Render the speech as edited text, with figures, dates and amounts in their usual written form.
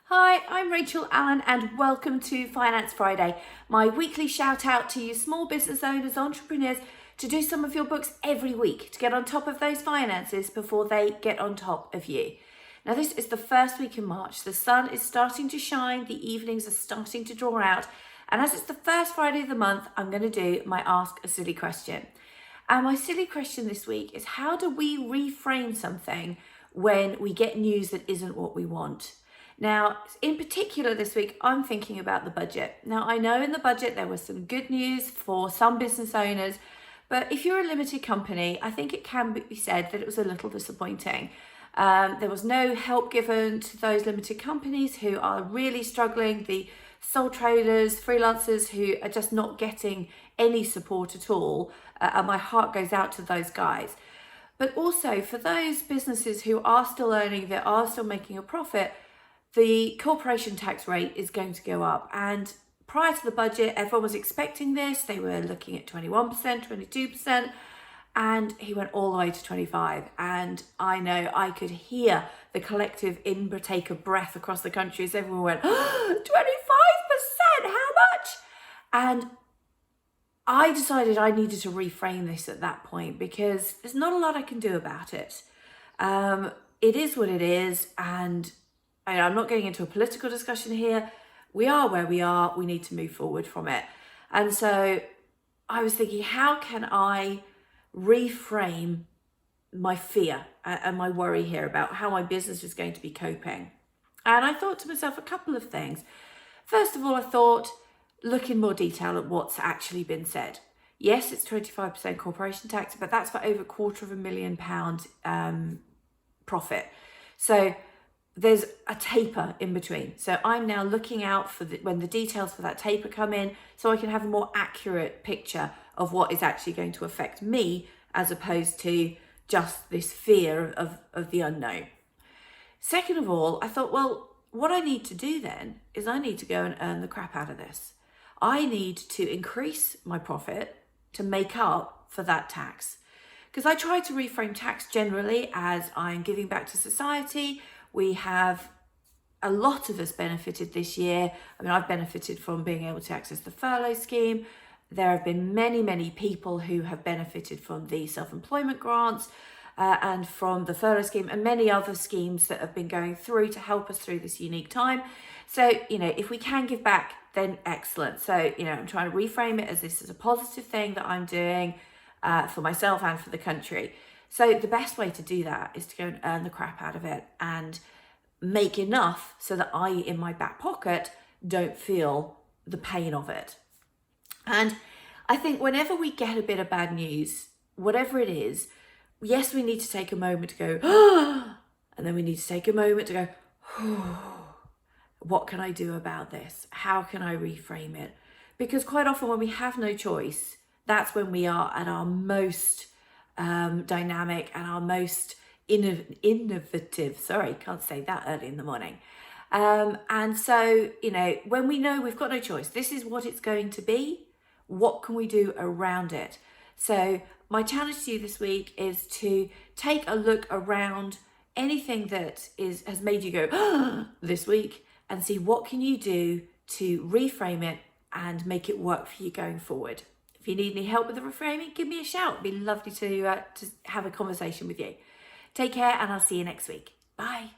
Hi, I'm Rachel Allen and welcome to Finance Friday, my weekly shout out to you small business owners, entrepreneurs, to do some of your books every week to get on top of those finances before they get on top of you. Now this is the first week in March. The sun is starting to shine, the evenings are starting to draw out, and as it's the first Friday of the month, I'm going to do my Ask a Silly Question. And my silly question this week is, how do we reframe something when we get news that isn't what we want? Now, in particular this week, I'm thinking about the budget. Now, I know in the budget there was some good news for some business owners, but if you're a limited company, I think it can be said that it was a little disappointing. There was no help given to those limited companies who are really struggling, the sole traders, freelancers who are just not getting any support at all. And my heart goes out to those guys. But also for those businesses who are still earning, that are still making a profit, the corporation tax rate is going to go up. And prior to the budget, everyone was expecting this. They were looking at 21%, 22%, and he went all the way to 25%. And I know I could hear the collective intake of breath across the country as everyone went, 25%, how much? And I decided I needed to reframe this at that point because there's not a lot I can do about it. It is what it is, and I'm not getting into a political discussion here. We are where we are. We need to move forward from it. And so I was thinking, how can I reframe my fear and my worry here about how my business is going to be coping? And I thought to myself a couple of things. First of all, I thought, look in more detail at what's actually been said. Yes, it's 25% corporation tax, but that's for over £250,000 profit. So there's a taper in between. So I'm now looking out for when the details for that taper come in, so I can have a more accurate picture of what is actually going to affect me, as opposed to just this fear of the unknown. Second of all, I thought, well, what I need to do then is I need to go and earn the crap out of this. I need to increase my profit to make up for that tax. Because I try to reframe tax generally as I'm giving back to society. We have, a lot of us benefited this year. I mean, I've benefited from being able to access the furlough scheme. There have been many, many people who have benefited from the self-employment grants and from the furlough scheme and many other schemes that have been going through to help us through this unique time. So, if we can give back, then excellent. So, I'm trying to reframe it as this is a positive thing that I'm doing for myself and for the country. So the best way to do that is to go and earn the crap out of it and make enough so that I, in my back pocket, don't feel the pain of it. And I think whenever we get a bit of bad news, whatever it is, yes, we need to take a moment to go, and then we need to take a moment to go, what can I do about this? How can I reframe it? Because quite often when we have no choice, that's when we are at our most dynamic and our most innovative. Sorry, can't say that early in the morning. And so, when we know we've got no choice, this is what it's going to be, what can we do around it? So my challenge to you this week is to take a look around anything that has made you go this week and see what can you do to reframe it and make it work for you going forward. If you need any help with the reframing, give me a shout. It'd be lovely to have a conversation with you. Take care, and I'll see you next week. Bye.